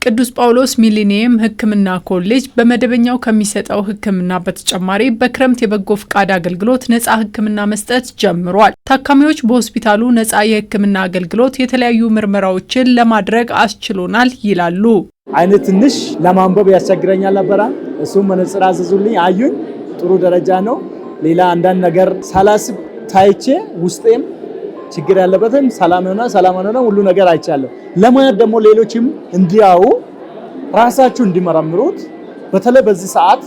ቅዱስ ጳውሎስ ሚሊኒየም ሕክምና ኮሌጅ በመደበኛው ከሚሰጠው ሕክምና በተጨማሪ በክረምት የበጎ ፍቃድ አገልግሎት ነፃ ሕክምና መስጠት ጀምሯል። ታካሚዎች በሆስፒታሉ ነፃ የሕክምና አገልግሎት የተለያዩ ምርመራዎችን ለማድረግ አስችሎናል ይላሉ። አይነ ትንሽ ለማንበብ ያስቸግረኛል ነበር። እሱም መነጽር አዘዙልኝ፣ አዩኝ። ጥሩ ደረጃ ነው። ሌላ አንዳንድ ነገር ሳላስብ ታይቼ ውስጤም ችግር ያለበትም ሰላም ሆነ ሁሉ ነገር አይቻለሁ። ለማየት ደግሞ ሌሎችም እንዲያው ራሳቸው እንዲመረምሩት በተለይ በዚህ ሰዓት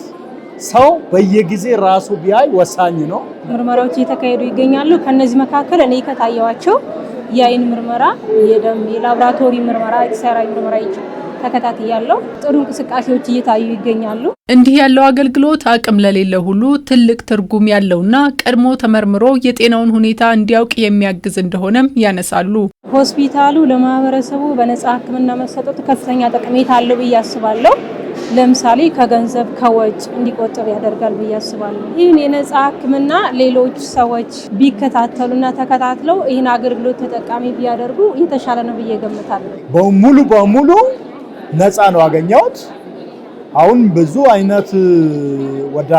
ሰው በየጊዜ ራሱ ቢያይ ወሳኝ ነው። ምርመራዎች እየተካሄዱ ይገኛሉ። ከነዚህ መካከል እኔ ከታየዋቸው የአይን ምርመራ፣ የደም፣ የላብራቶሪ ምርመራ፣ ኤክስሬይ ምርመራ ተከታትያለሁ። ጥሩ እንቅስቃሴዎች እየታዩ ይገኛሉ። እንዲህ ያለው አገልግሎት አቅም ለሌለው ሁሉ ትልቅ ትርጉም ያለውና ቀድሞ ተመርምሮ የጤናውን ሁኔታ እንዲያውቅ የሚያግዝ እንደሆነም ያነሳሉ። ሆስፒታሉ ለማህበረሰቡ በነፃ ሕክምና መሰጠቱ ከፍተኛ ጠቀሜታ አለው ብዬ አስባለሁ። ለምሳሌ ከገንዘብ ከወጭ እንዲቆጠብ ያደርጋል ብዬ አስባለሁ። ይህን የነፃ ሕክምና ሌሎች ሰዎች ቢከታተሉና ተከታትለው ይህን አገልግሎት ተጠቃሚ ቢያደርጉ የተሻለ ነው ብዬ ገምታለሁ። በሙሉ ነፃ ነው ያገኘሁት። አሁን ብዙ አይነት ወደ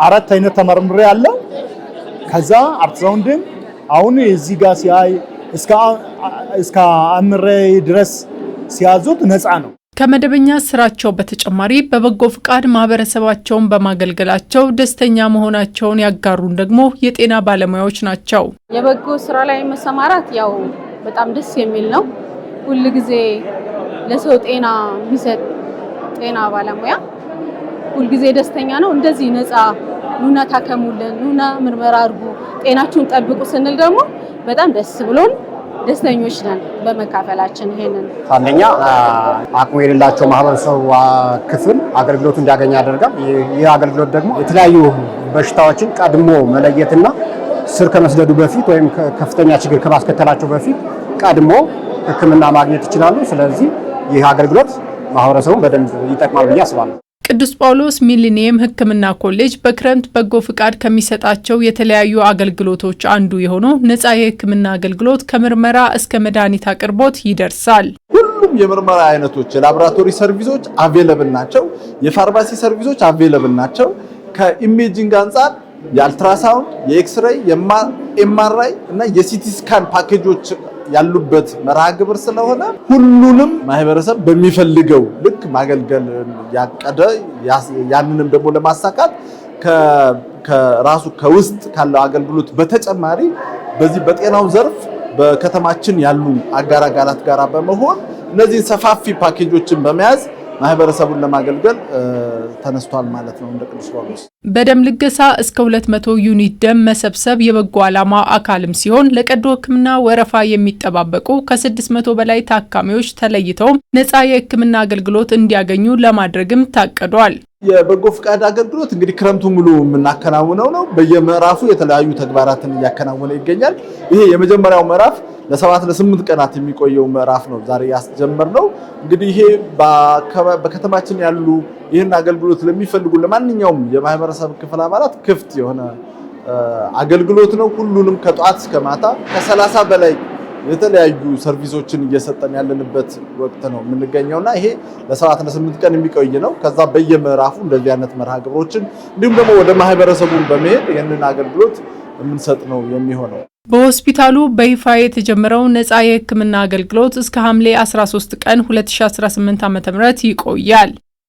4 አይነት ተመርምሬ ያለው ከዛ አልትራሳውንድም አሁን እዚህ ጋር ሲያይ እስከ አምሬ ድረስ ሲያዙት ነፃ ነው። ከመደበኛ ስራቸው በተጨማሪ በበጎ ፍቃድ ማህበረሰባቸውን በማገልገላቸው ደስተኛ መሆናቸውን ያጋሩን ደግሞ የጤና ባለሙያዎች ናቸው። የበጎ ስራ ላይ መሰማራት ያው በጣም ደስ የሚል ነው። ሁሉ ጊዜ ለሰው ጤና የሚሰጥ ጤና ባለሙያ ሁሉ ጊዜ ደስተኛ ነው። እንደዚህ ነፃ ኑና ታከሙልን፣ ኑና ምርመራ አድርጉ፣ ጤናችሁን ጠብቁ ስንል ደግሞ በጣም ደስ ብሎን ደስተኞች ነን በመካፈላችን። ይሄንን አንደኛ አቅሙ የሌላቸው ማህበረሰብ ክፍል አገልግሎቱ እንዲያገኝ ያደርጋል። ይህ አገልግሎት ደግሞ የተለያዩ በሽታዎችን ቀድሞ መለየትና ስር ከመስደዱ በፊት ወይም ከፍተኛ ችግር ከማስከተላቸው በፊት ቀድሞ ሕክምና ማግኘት ይችላሉ። ስለዚህ ይህ አገልግሎት ማህበረሰቡን በደንብ ይጠቅማል ብዬ አስባለሁ። ቅዱስ ጳውሎስ ሚሊኒየም ሕክምና ኮሌጅ በክረምት በጎ ፍቃድ ከሚሰጣቸው የተለያዩ አገልግሎቶች አንዱ የሆነው ነፃ የሕክምና አገልግሎት ከምርመራ እስከ መድኃኒት አቅርቦት ይደርሳል። ሁሉም የምርመራ አይነቶች፣ የላቦራቶሪ ሰርቪሶች አቬለብል ናቸው። የፋርማሲ ሰርቪሶች አቬለብል ናቸው። ከኢሜጂንግ አንጻር የአልትራሳውንድ፣ የኤክስሬይ፣ የኤምአርአይ እና የሲቲ ስካን ፓኬጆች ያሉበት መርሃ ግብር ስለሆነ ሁሉንም ማህበረሰብ በሚፈልገው ልክ ማገልገል ያቀደ ያንንም ደግሞ ለማሳካት ከራሱ ከውስጥ ካለው አገልግሎት በተጨማሪ በዚህ በጤናው ዘርፍ በከተማችን ያሉ አጋር አካላት ጋር በመሆን እነዚህን ሰፋፊ ፓኬጆችን በመያዝ ማህበረሰቡን ለማገልገል ተነስቷል ማለት ነው። እንደ ቅዱስ ጳውሎስ በደም ልገሳ እስከ 200 ዩኒት ደም መሰብሰብ የበጎ ዓላማ አካልም ሲሆን ለቀዶ ሕክምና ወረፋ የሚጠባበቁ ከ600 በላይ ታካሚዎች ተለይተው ነፃ የሕክምና አገልግሎት እንዲያገኙ ለማድረግም ታቅዷል። የበጎ ፍቃድ አገልግሎት እንግዲህ ክረምቱ ሙሉ የምናከናውነው ነው። በየምዕራፉ የተለያዩ ተግባራትን እያከናወነ ይገኛል። ይሄ የመጀመሪያው ምዕራፍ ለ7 ለ8 ቀናት የሚቆየው ምዕራፍ ነው ዛሬ ያስጀመርነው። እንግዲህ ይሄ በከተማችን ያሉ ይህን አገልግሎት ለሚፈልጉ ለማንኛውም የማህበረሰብ ክፍል አባላት ክፍት የሆነ አገልግሎት ነው። ሁሉንም ከጧት እስከ ማታ ከ30 በላይ የተለያዩ ሰርቪሶችን እየሰጠን ያለንበት ወቅት ነው የምንገኘውና ይሄ ለ7 ለ8 ቀን የሚቆይ ነው። ከዛ በየምዕራፉ እንደዚህ አይነት መርሃ ግብሮችን እንዲሁም ደግሞ ወደ ማህበረሰቡን በመሄድ ይህንን አገልግሎት የምንሰጥ ነው የሚሆነው። በሆስፒታሉ በይፋ የተጀመረው ነፃ የሕክምና አገልግሎት እስከ ሐምሌ 13 ቀን 2018 ዓ.ም ይቆያል።